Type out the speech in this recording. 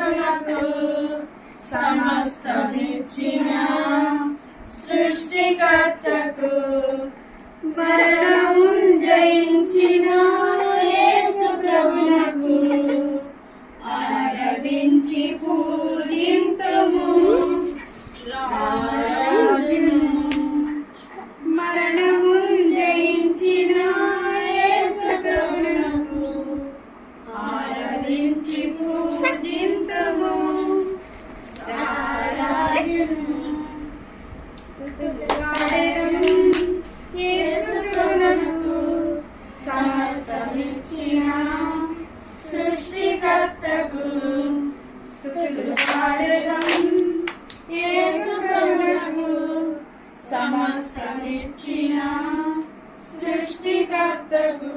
ప్రభునకు సమస్తమిచ్చిన సృష్టికర్తకు మరణము జయించిన యేసు ప్రభునకు ఆరాధించి పూజింతుము. మరణము జయించిన యేసు ప్రభునకు ఆరాధించి పూజింతుము. యేసు ప్రభునకు సమస్తమిచ్చిన సృష్టికర్తకు స్తుతులు పాడెదం. యేసు ప్రభునకు సమస్తమిచ్చిన సృష్టికర్తకు